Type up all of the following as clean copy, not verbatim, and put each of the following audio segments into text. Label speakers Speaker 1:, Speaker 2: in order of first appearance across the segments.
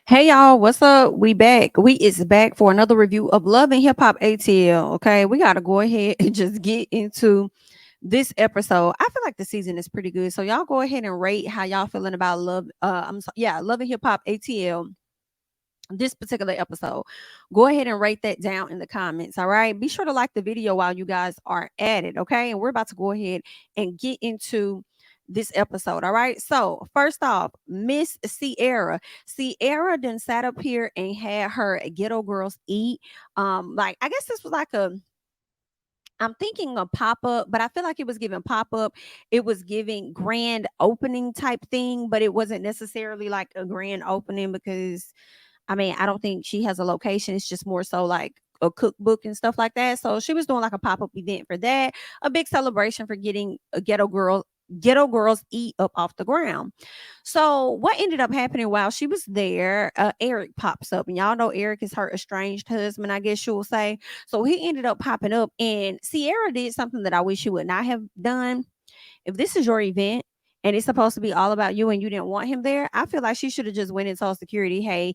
Speaker 1: Hey y'all, what's up? We back. We is back for another review of Love and Hip Hop ATL. Okay, we gotta go ahead and just get into this episode. I feel like the season is pretty good, so y'all go ahead and rate how y'all feeling about Love. Love and Hip Hop ATL. This particular episode, go ahead and write that down in the comments. All right, be sure to like the video while you guys are at it. Okay, and we're about to go ahead and get into this episode. All right, so first off, Miss Sierra then sat up here and had her ghetto girls eat. Like I guess this was like a, I'm thinking a pop up, but I feel like it was giving pop up. It was giving grand opening type thing, but it wasn't necessarily like a grand opening because I mean, I don't think she has a location. It's just more so like a cookbook and stuff like that. So she was doing like a pop up event for that, a big celebration for getting a ghetto girls eat up off the ground. So what ended up happening while she was there, Eric pops up, and y'all know Eric is her estranged husband, I guess you'll say. So he ended up popping up, and Sierra did something that I wish she would not have done. If this is your event and it's supposed to be all about you and you didn't want him there, I feel like she should have just went and told security, hey,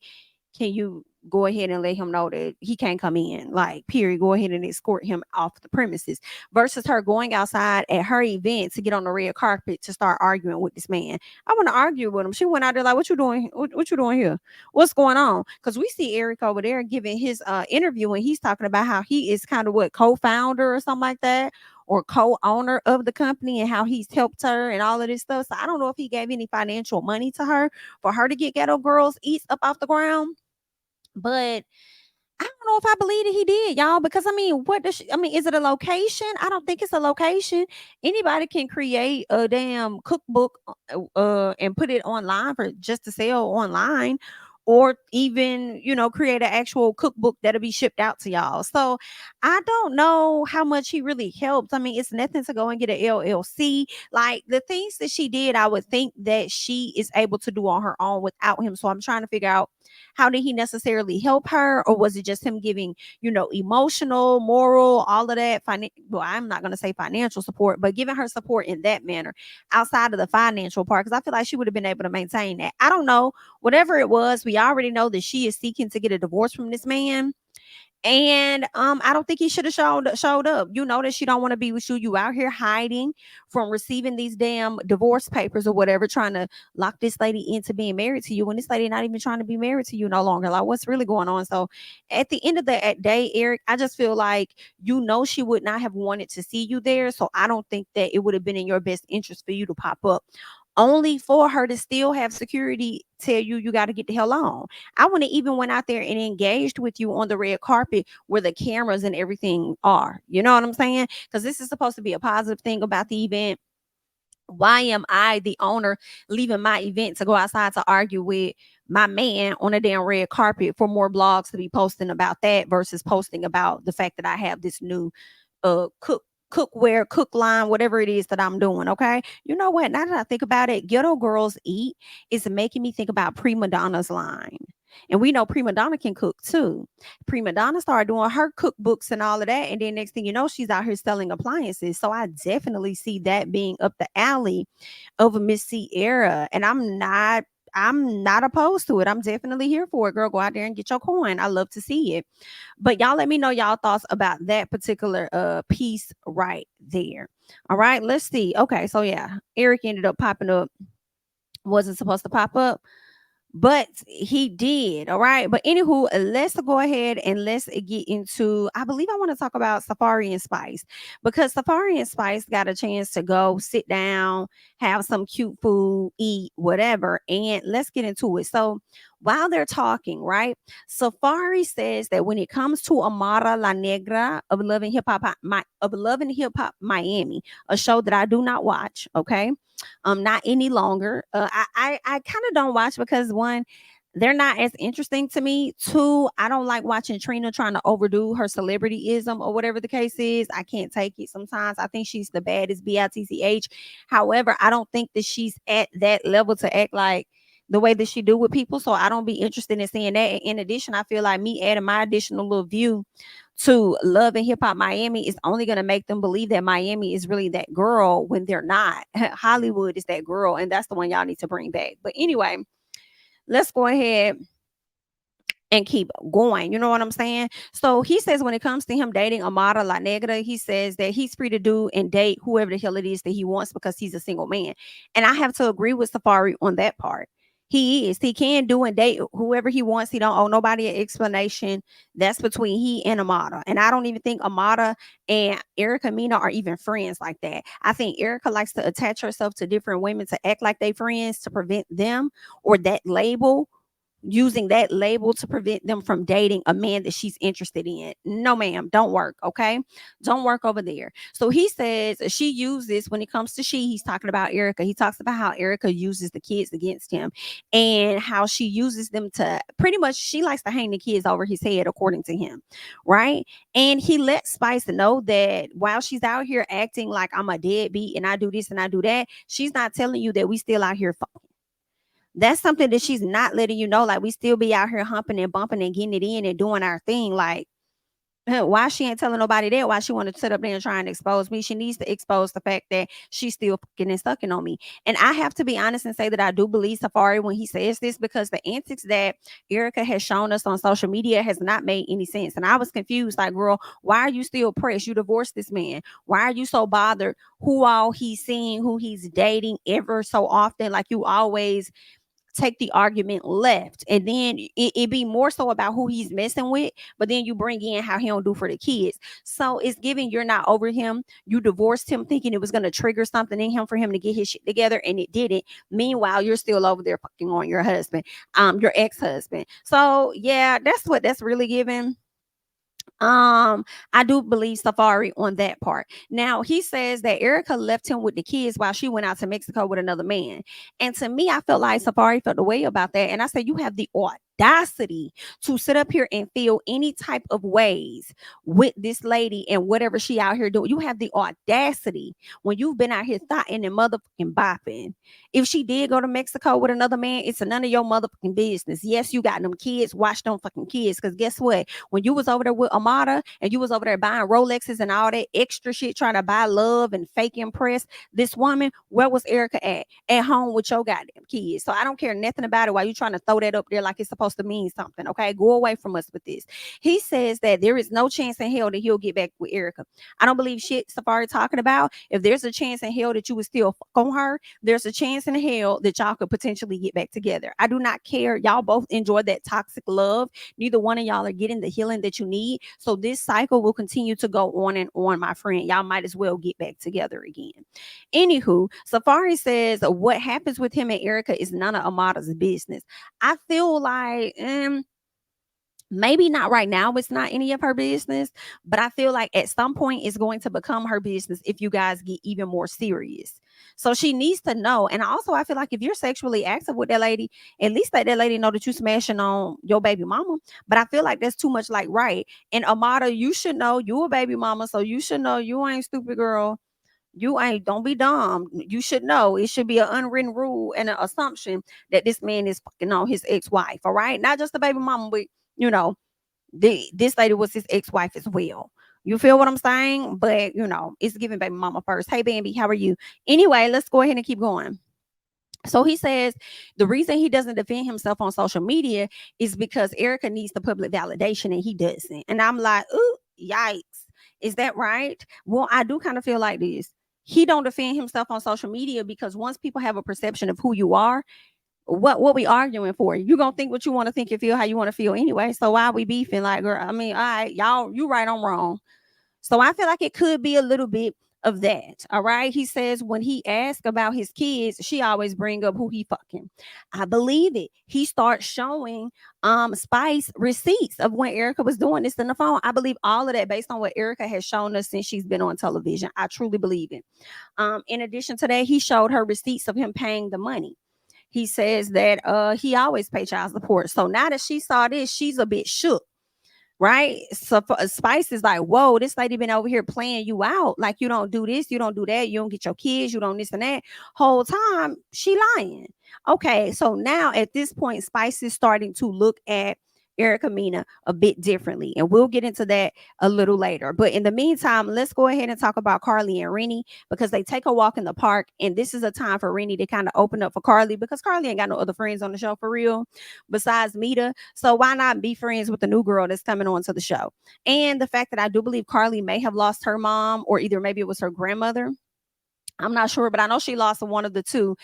Speaker 1: can you go ahead and let him know that he can't come in? Like, period. Go ahead and escort him off the premises versus her going outside at her event to get on the red carpet to start arguing with this man. I want to argue with him. She went out there like, what you doing? What you doing here? What's going on? Because we see Eric over there giving his interview and he's talking about how he is kind of what co-founder or something like that or co-owner of the company and how he's helped her and all of this stuff. So I don't know if he gave any financial money to her for her to get ghetto girls eats up off the ground, but I don't know if I believe that he did, y'all, because I mean, what does she, I mean, is it a location? I don't think it's a location. Anybody can create a damn cookbook and put it online for just to sell online or even, create an actual cookbook that'll be shipped out to y'all. So I don't know how much he really helped. I mean, it's nothing to go and get an LLC. Like the things that she did, I would think that she is able to do on her own without him. So I'm trying to figure out, how did he necessarily help her, or was it just him giving, emotional, moral, all of that? Well, I'm not going to say financial support, but giving her support in that manner outside of the financial part, because I feel like she would have been able to maintain that. I don't know. Whatever it was, we already know that she is seeking to get a divorce from this man. And I don't think he should have showed up. You know that she don't want to be with you. You out here hiding from receiving these damn divorce papers or whatever, trying to lock this lady into being married to you. And this lady not even trying to be married to you no longer. Like, what's really going on? So at the end of the day, Eric, I just feel like she would not have wanted to see you there. So I don't think that it would have been in your best interest for you to pop up. Only for her to still have security tell you you got to get the hell on. I wouldn't have even went out there and engaged with you on the red carpet where the cameras and everything are. You know what I'm saying? Because this is supposed to be a positive thing about the event. Why am I, the owner, leaving my event to go outside to argue with my man on a damn red carpet for more blogs to be posting about that versus posting about the fact that I have this new cookware, cook line, whatever it is that I'm doing. Okay. You know what? Now that I think about it, Ghetto Girls Eat is making me think about Prima Donna's line. And we know Prima Donna can cook too. Prima Donna started doing her cookbooks and all of that. And then next thing you know, she's out here selling appliances. So I definitely see that being up the alley of a Miss Sierra. And I'm not opposed to it. I'm definitely here for it. Girl, go out there and get your coin. I love to see it. But y'all let me know y'all thoughts about that particular piece right there. All right, let's see. Okay, so yeah, Eric ended up popping up. Wasn't supposed to pop up, but he did. All right. But anywho, let's go ahead and let's get into. I believe I want to talk about Safaree and Spice because Safaree and Spice got a chance to go sit down, have some cute food, eat, whatever. And let's get into it. So while they're talking, right? Safaree says that when it comes to Amara La Negra of Love and Hip Hop, of Love and Hip Hop Miami, a show that I do not watch, okay, not any longer. I kind of don't watch because one, they're not as interesting to me. Two, I don't like watching Trina trying to overdo her celebrityism or whatever the case is. I can't take it sometimes. I think she's the baddest bitch. However, I don't think that she's at that level to act like the way that she do with people. So I don't be interested in seeing that. And in addition, I feel like me adding my additional little view to Love and Hip Hop Miami is only going to make them believe that Miami is really that girl when they're not. Hollywood is that girl, and that's the one y'all need to bring back. But anyway, let's go ahead. and keep going. You know what I'm saying? So he says when it comes to him dating Amara La Negra, he says that he's free to do and date whoever the hell it is that he wants because he's a single man. And I have to agree with Safaree on that part. He is. He can do and date whoever he wants. He don't owe nobody an explanation. That's between he and Amara. And I don't even think Amara and Erica Mena are even friends like that. I think Erica likes to attach herself to different women to act like they friends to prevent them or that label using that label to prevent them from dating a man that she's interested in. No, ma'am, don't work. Okay. Don't work over there. So he says she uses, when it comes to he's talking about Erica. He talks about how Erica uses the kids against him and how she uses them to pretty much, she likes to hang the kids over his head, according to him. Right. And he lets Spice know that while she's out here acting like I'm a deadbeat and I do this and I do that, she's not telling you that we still out here fucking. That's something that she's not letting you know. Like, we still be out here humping and bumping and getting it in and doing our thing. Like, why she ain't telling nobody that? Why she want to sit up there and try and expose me? She needs to expose the fact that she's still fucking and sucking on me. And I have to be honest and say that I do believe Safaree when he says this, because the antics that Erica has shown us on social media has not made any sense. And I was confused. Like, girl, why are you still pressed? You divorced this man. Why are you so bothered who all he's seeing, who he's dating ever so often? Like, you always take the argument left, and then it be more so about who he's messing with, but then you bring in how he don't do for the kids. So it's giving you're not over him. You divorced him thinking it was going to trigger something in him for him to get his shit together, and it didn't. Meanwhile, you're still over there fucking on your husband, your ex-husband. So yeah, that's what that's really giving. I do believe Safaree on that part. Now he says that Erica left him with the kids while she went out to Mexico with another man. And to me, I felt like Safaree felt the way about that. And I said, you have the audacity to sit up here and feel any type of ways with this lady and whatever she out here doing. You have the audacity when you've been out here thotting and motherfucking bopping. If she did go to Mexico with another man, it's none of your motherfucking business. Yes, you got them kids. Watch them fucking kids. Because guess what? When you was over there with Amada and you was over there buying Rolexes and all that extra shit, trying to buy love and fake impress this woman, where was Erica at? At home with your goddamn kids. So I don't care nothing about it while you trying to throw that up there like it's supposed to mean something. Okay, go away from us with this. He says that there is no chance in hell that he'll get back with Erica. I don't believe shit Safaree talking about. If there's a chance in hell that you would still fuck on her, there's a chance in hell that y'all could potentially get back together. I do not care. Y'all both enjoy that toxic love. Neither one of y'all are getting the healing that you need. So this cycle will continue to go on and on, my friend. Y'all might as well get back together again. Anywho, Safaree says what happens with him and Erica is none of Amada's business. I feel like maybe not right now, it's not any of her business, but I feel like at some point it's going to become her business if you guys get even more serious. So she needs to know. And also, I feel like if you're sexually active with that lady, at least let that lady know that you smashing on your baby mama. But I feel like that's too much like right. And Amada, you should know you a baby mama, so you should know you ain't stupid, girl. You ain't, don't be dumb. You should know. It should be an unwritten rule and an assumption that this man is fucking on his ex-wife. All right. Not just the baby mama, but you know, this lady was his ex-wife as well. You feel what I'm saying? But it's giving baby mama first. Hey Bambi, how are you? Anyway, let's go ahead and keep going. So he says the reason he doesn't defend himself on social media is because Erica needs the public validation and he doesn't. And I'm like, ooh, yikes. Is that right? Well, I do kind of feel like this. He don't defend himself on social media because once people have a perception of who you are, what we arguing for? You gonna think what you want to think and feel how you want to feel anyway. So why are we beefing? Like, girl, I mean, all right, y'all, you right, I'm wrong. So I feel like it could be a little bit of that. All right. He says when he asks about his kids, she always bring up who he fucking. I believe it. He starts showing Spice receipts of when Erica was doing this in the phone. I believe all of that based on what Erica has shown us since she's been on television. I truly believe it. In addition to that, he showed her receipts of him paying the money. He says that he always paid child support. So now that she saw this, she's a bit shook. Right. So Spice is like, whoa, this lady been over here playing you out. Like, you don't do this, you don't do that, you don't get your kids, you don't this and that. Whole time she lying. Okay, so now at this point, Spice is starting to look at Erica Mena a bit differently. And we'll get into that a little later. But in the meantime, let's go ahead and talk about Carly and Rennie, because they take a walk in the park. And this is a time for Rennie to kind of open up for Carly, because Carly ain't got no other friends on the show for real besides Mita. So why not be friends with the new girl that's coming on to the show? And the fact that I do believe Carly may have lost her mom, or either maybe it was her grandmother. I'm not sure, but I know she lost one of the two,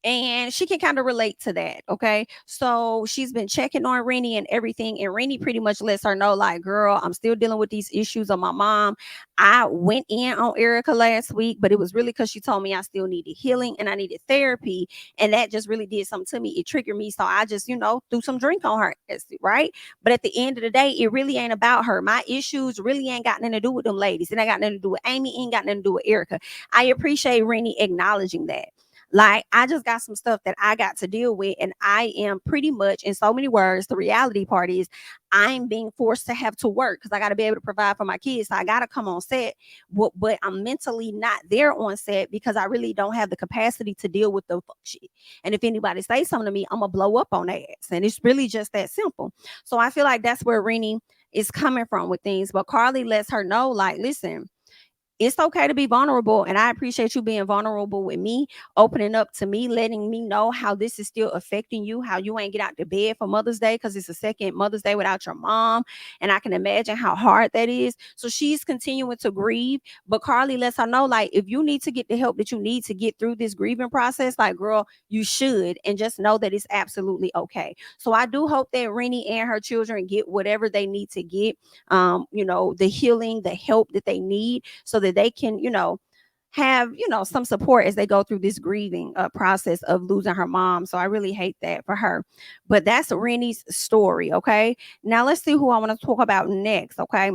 Speaker 1: and she can kind of relate to that. Okay, so she's been checking on Rennie and everything, and Rennie pretty much lets her know, like, girl, I'm still dealing with these issues of my mom. I went in on Erica last week, but it was really because she told me I still needed healing and I needed therapy, and that just really did something to me. It triggered me, so I just, threw some drink on her, right? But at the end of the day, it really ain't about her. My issues really ain't got nothing to do with them ladies. It ain't got nothing to do with Amy, ain't got nothing to do with Erica. I appreciate Rennie acknowledging that. Like, I just got some stuff that I got to deal with, and I am pretty much, in so many words, the reality part is I'm being forced to have to work because I got to be able to provide for my kids. So I got to come on set, but I'm mentally not there on set because I really don't have the capacity to deal with the fuck shit. And if anybody says something to me, I'm going to blow up on their ass. And it's really just that simple. So I feel like that's where Rennie is coming from with things. But Carly lets her know, like, listen, it's okay to be vulnerable, and I appreciate you being vulnerable with me, opening up to me, letting me know how this is still affecting you, how you ain't get out to bed for Mother's Day because it's a second Mother's Day without your mom, and I can imagine how hard that is. So she's continuing to grieve, but Carly lets her know, like, if you need to get the help that you need to get through this grieving process, like, girl, you should, and just know that it's absolutely okay. So I do hope that Rennie and her children get whatever they need to get, the healing, the help that they need, so that they can, have, some support as they go through this grieving process of losing her mom. So I really hate that for her. But that's Rennie's story. Okay. Now let's see who I want to talk about next. Okay.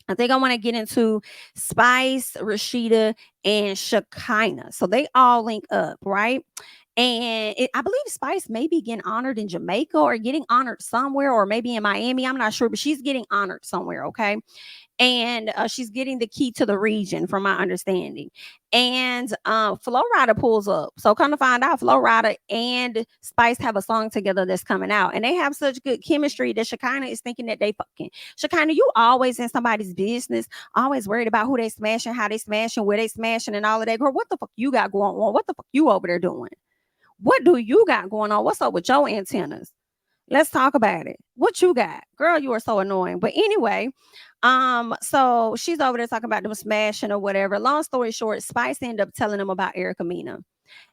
Speaker 1: I think I want to get into Spice, Rashida, and Shekinah. So they all link up, right? And I believe Spice may be getting honored in Jamaica or getting honored somewhere, or maybe in Miami. I'm not sure, but she's getting honored somewhere. Okay. And she's getting the key to the region, from my understanding. And Flo Rida pulls up. So come to find out, Flo Rida and Spice have a song together that's coming out, and they have such good chemistry that Shekinah is thinking that they fucking. Shekinah, you always in somebody's business, always worried about who they smashing, how they smashing, where they smashing, and all of that. Girl, what the fuck you got going on? What the fuck you over there doing? What do you got going on? What's up with your antennas? Let's talk about it. What you got? Girl, you are so annoying. But anyway, so she's over there talking about them smashing or whatever. Long story short, Spice ended up telling them about Erica Mena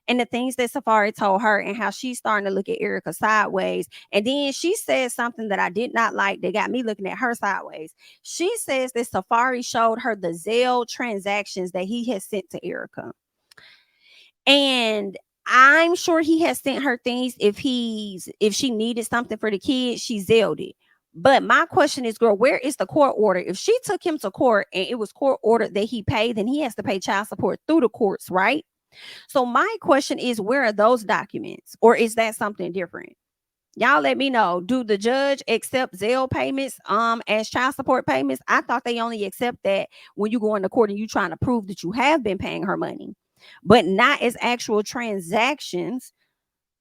Speaker 1: and the things that Safaree told her, and how she's starting to look at Erica sideways. And then she said something that I did not like that got me looking at her sideways. She says that Safaree showed her the Zelle transactions that he had sent to Erica. And I'm sure he has sent her things if she needed something for the kids, she Zelled it. But my question is, girl, where is the court order? If she took him to court and it was court ordered that he pay, then he has to pay child support through the courts, right? So my question is, where are those documents? Or is that something different? Y'all let me know. Do the judge accept Zelle payments as child support payments? I thought they only accept that when you go into court and you trying to prove that you have been paying her money, but not as actual transactions.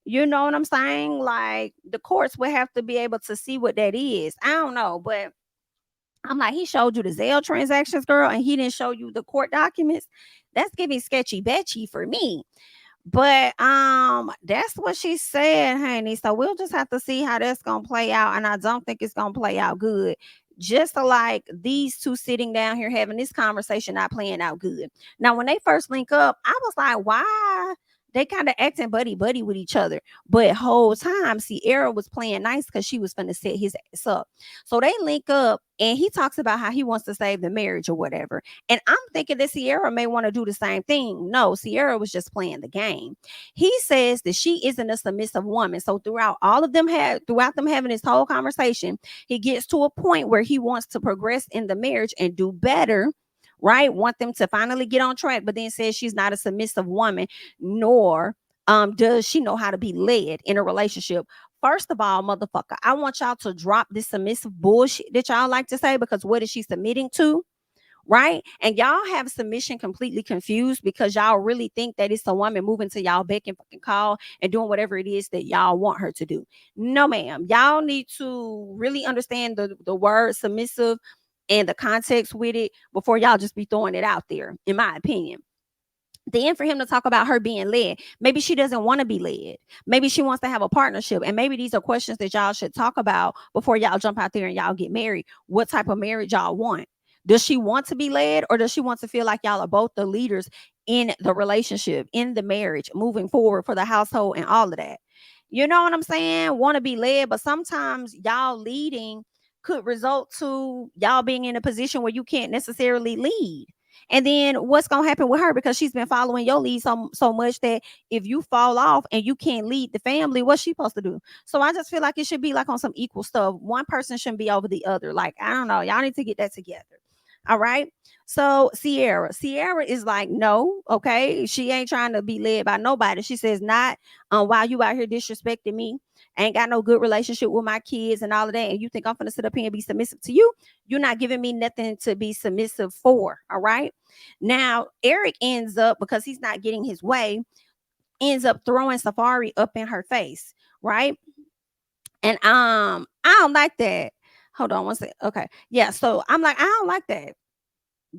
Speaker 1: You know what I'm saying? Like, the courts would have to be able to see what that is. I don't know, but I'm like, he showed you the Zelle transactions, girl, and he didn't show you the court documents. That's giving sketchy betchy for me. But that's what she said, honey. So we'll just have to see how that's gonna play out. And I don't think it's gonna play out good. Just like these two sitting down here having this conversation, not playing out good. Now, when they first link up, I was like, why? They kind of acting buddy buddy with each other. But whole time, Sierra was playing nice because she was finna set his ass up. So they link up, and he talks about how he wants to save the marriage or whatever. And I'm thinking that Sierra may want to do the same thing. No, Sierra was just playing the game. He says that she isn't a submissive woman. So throughout them having this whole conversation, he gets to a point where he wants to progress in the marriage and do better, right? Want them to finally get on track, but then says she's not a submissive woman, nor does she know how to be led in a relationship. First of all, motherfucker, I want y'all to drop this submissive bullshit that y'all like to say, because what is she submitting to? right? And y'all have submission completely confused because y'all really think that it's a woman moving to y'all beck and fucking call and doing whatever it is that y'all want her to do. No, ma'am. Y'all need to really understand the word submissive and the context with it before y'all just be throwing it out there, in my opinion. Then for him to talk about her being led, maybe she doesn't want to be led. Maybe she wants to have a partnership. And maybe these are questions that y'all should talk about before y'all jump out there and y'all get married. What type of marriage y'all want? Does she want to be led, or does she want to feel like y'all are both the leaders in the relationship, in the marriage, moving forward for the household and all of that? You know what I'm saying? Want to be led, but sometimes y'all leading could result to y'all being in a position where you can't necessarily lead. And then what's gonna happen with her, because she's been following your lead so much that if you fall off and you can't lead the family, what's she supposed to do? So I just feel like it should be like on some equal stuff. One person shouldn't be over the other. Like, I don't know. Y'all need to get that together. All right. So Sierra is like, no, okay. She ain't trying to be led by nobody. She says, not while you out here disrespecting me. I ain't got no good relationship with my kids and all of that. And you think I'm gonna sit up here and be submissive to you? You're not giving me nothing to be submissive for. All right. Now, Eric ends up, because he's not getting his way, ends up throwing Safaree up in her face, right? And I don't like that. Hold on one second. Okay. Yeah. So I'm like, I don't like that.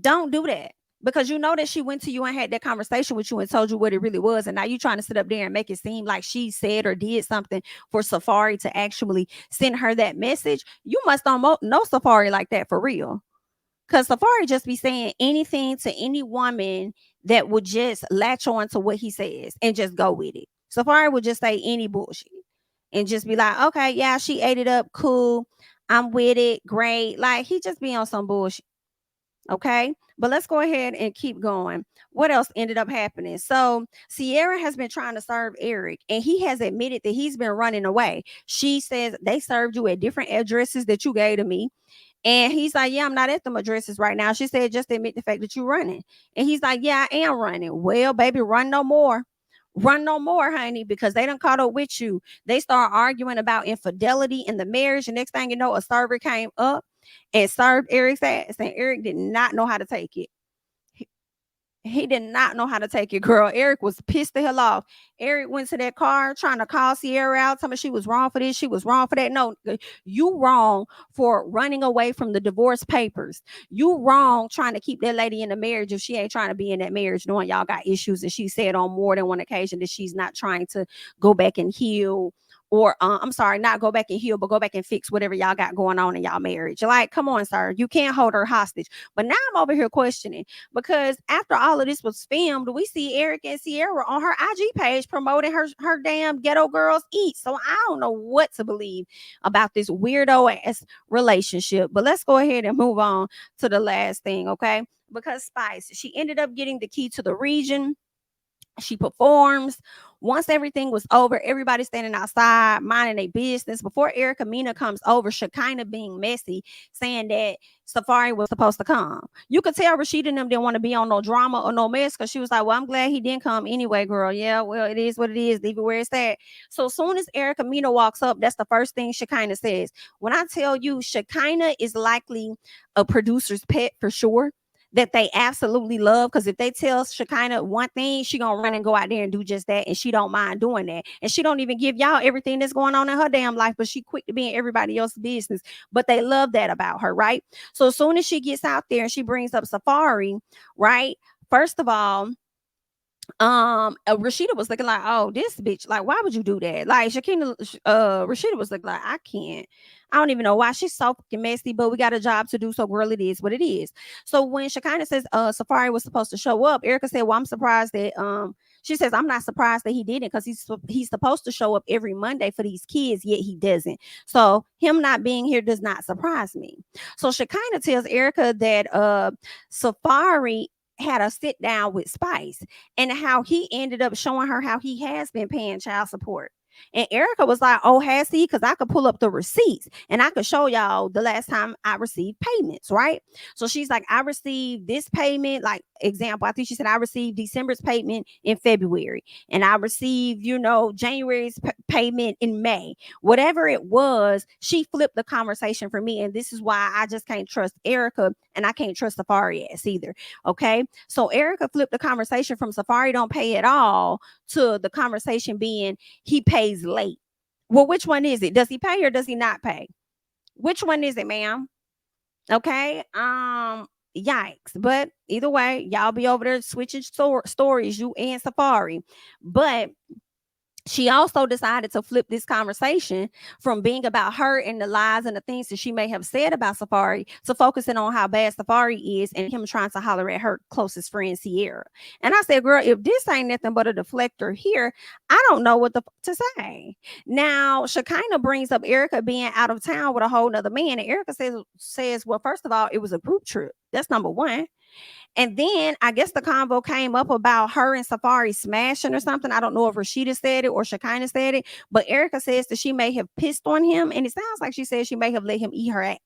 Speaker 1: Don't do that. Because you know that she went to you and had that conversation with you and told you what it really was. And now you're trying to sit up there and make it seem like she said or did something for Safaree to actually send her that message. You must don't know Safaree like that for real. Because Safaree just be saying anything to any woman that would just latch on to what he says and just go with it. Safaree would just say any bullshit and just be like, okay, yeah, she ate it up. Cool. I'm with it. Great. Like, he just be on some bullshit. Okay. But let's go ahead and keep going. What else ended up happening? So Sierra has been trying to serve Eric, and he has admitted that he's been running away. She says they served you at different addresses that you gave to me. And he's like, yeah, I'm not at them addresses right now. She said, just admit the fact that you're running. And he's like, yeah, I am running. Well, baby, run no more. Run no more, honey, because they done caught up with you. They start arguing about infidelity in the marriage. And next thing you know, a server came up and served Eric's ass. And Eric did not know how to take it. He did not know how to take it, girl. Eric was pissed the hell off. Eric went to that car trying to call Sierra out, telling me she was wrong for this, she was wrong for that. No, you wrong for running away from the divorce papers. You wrong trying to keep that lady in the marriage if she ain't trying to be in that marriage, knowing y'all got issues. And she said on more than one occasion that she's not trying to go back and heal, or I'm sorry, not go back and heal, but go back and fix whatever y'all got going on in y'all marriage. Like, come on, sir. You can't hold her hostage. But now I'm over here questioning, because after all of this was filmed, we see Eric and Sierra on her IG page promoting her damn Ghetto Girls Eat. So I don't know what to believe about this weirdo ass relationship. But let's go ahead and move on to the last thing, okay? Because Spice, she ended up getting the key to the region. She performs. Once everything was over, everybody standing outside minding their business. Before Erica Mena comes over, Shekinah being messy, saying that Safaree was supposed to come. You could tell Rashida and them didn't want to be on no drama or no mess, because she was like, well, I'm glad he didn't come anyway, girl. Yeah, well, it is what it is. Leave it where it's at. So as soon as Erica Mena walks up, that's the first thing Shekinah says. When I tell you, Shekinah is likely a producer's pet for sure, that they absolutely love, because if they tell Shekinah one thing, she gonna run and go out there and do just that, and she don't mind doing that, and she don't even give y'all everything that's going on in her damn life, but she quick to be in everybody else's business. But they love that about her, right? So as soon as she gets out there and she brings up Safaree, right? First of all, Rashida was looking like, oh, this bitch, like, why would you do that? Like, Rashida was looking like, I don't even know why. She's so fucking messy, but we got a job to do, so girl, it is what it is. So when Shekinah says Safaree was supposed to show up, Erica said, well, I'm surprised that she says, I'm not surprised that he didn't, because he's supposed to show up every Monday for these kids, yet he doesn't. So him not being here does not surprise me. So Shekinah tells Erica that Safaree had a sit down with Spice, and how he ended up showing her how he has been paying child support. And Erica was like, oh, has he? Because I could pull up the receipts and I could show y'all the last time I received payments, right? So she's like, I received this payment, like example, I think she said I received December's payment in February, and I received, January's payment in May. Whatever it was, she flipped the conversation for me. And this is why I just can't trust Erica, and I can't trust Safaree ass either. Okay. So Erica flipped the conversation from Safaree don't pay at all to the conversation being he pays late. Well, which one is it? Does he pay or does he not pay? Which one is it, ma'am? Okay. Yikes. But either way, y'all be over there switching stories, you and Safaree. But she also decided to flip this conversation from being about her and the lies and the things that she may have said about Safaree to focusing on how bad Safaree is and him trying to holler at her closest friend, Sierra. And I said, girl, if this ain't nothing but a deflector here, I don't know what to say. Now, Shekinah brings up Erica being out of town with a whole nother man. And Erica says, well, first of all, it was a group trip. That's number one. And then I guess the convo came up about her and Safaree smashing or something. I don't know if Rashida said it or Shekinah said it, but Erica says that she may have pissed on him. And it sounds like she said she may have let him eat her ass.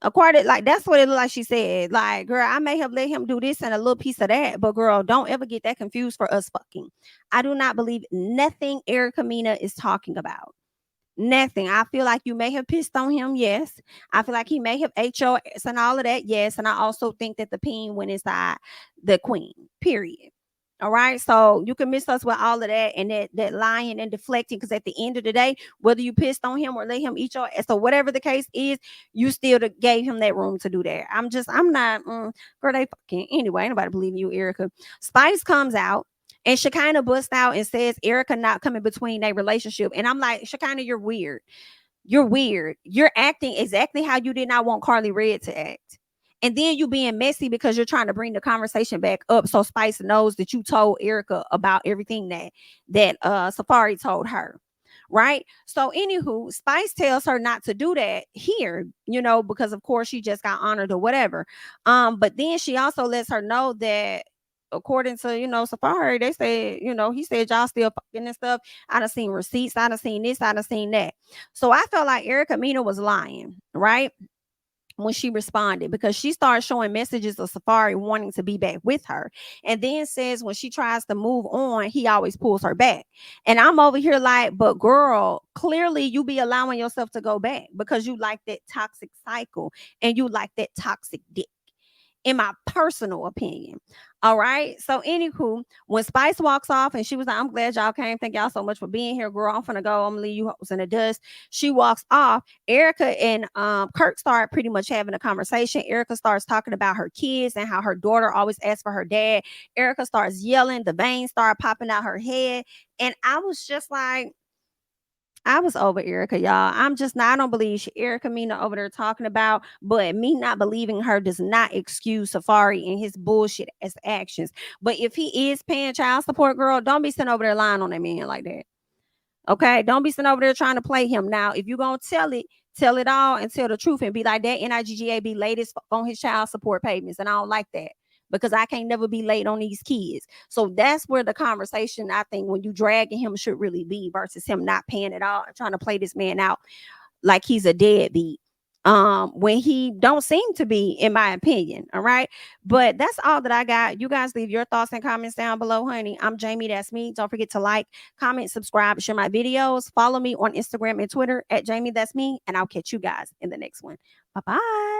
Speaker 1: According, like, that's what it looked like she said. Like, girl, I may have let him do this and a little piece of that, but girl, don't ever get that confused for us fucking. I do not believe nothing Erica Mena is talking about. Nothing. I feel like you may have pissed on him. Yes. I feel like he may have ate your ass and all of that. Yes. And I also think that the peen went inside the queen. Period. All right. So you can miss us with all of that and that lying and deflecting. Because at the end of the day, whether you pissed on him or let him eat your ass, so whatever the case is, you still gave him that room to do that. I'm not, girl, they fucking, anyway, anybody believe in you, Erica. Spice comes out. And Shekinah busts out and says Erica not coming between their relationship. And I'm like, Shekinah, you're weird. You're weird. You're acting exactly how you did not want Carly Red to act. And then you being messy because you're trying to bring the conversation back up so Spice knows that you told Erica about everything that Safaree told her. Right. So anywho, Spice tells her not to do that here, because of course she just got honored or whatever. But then she also lets her know that according to, Safaree, they said, he said y'all still fucking and stuff. I done seen receipts, I done seen this, I done seen that. So I felt like Erica Mena was lying, right? When she responded, because she started showing messages of Safaree wanting to be back with her, and then says when she tries to move on, he always pulls her back. And I'm over here like, but girl, clearly you be allowing yourself to go back because you like that toxic cycle and you like that toxic dick, in my personal opinion. All right. So, anywho, when Spice walks off and she was like, I'm glad y'all came. Thank y'all so much for being here, girl. I'm finna go. I'm gonna leave you hoes in the dust. She walks off. Erica and Kirk start pretty much having a conversation. Erica starts talking about her kids and how her daughter always asks for her dad. Erica starts yelling. The veins start popping out her head. And I was just like, I was over Erica, y'all. I don't believe Erica Mena over there talking about, but me not believing her does not excuse Safaree and his bullshit as actions. But if he is paying child support, girl, don't be sitting over there lying on that man like that. Okay, don't be sitting over there trying to play him. Now, if you're gonna tell it all and tell the truth and be like that. NIGGA be latest on his child support payments, and I don't like that because I can't never be late on these kids. So that's where the conversation, I think, when you dragging him should really be versus him not paying it all and trying to play this man out like he's a deadbeat. When he don't seem to be, in my opinion. All right. But that's all that I got. You guys leave your thoughts and comments down below, honey. I'm Jamie. That's me. Don't forget to like, comment, subscribe, share my videos. Follow me on Instagram and Twitter at Jamie. That's me. And I'll catch you guys in the next one. Bye-bye.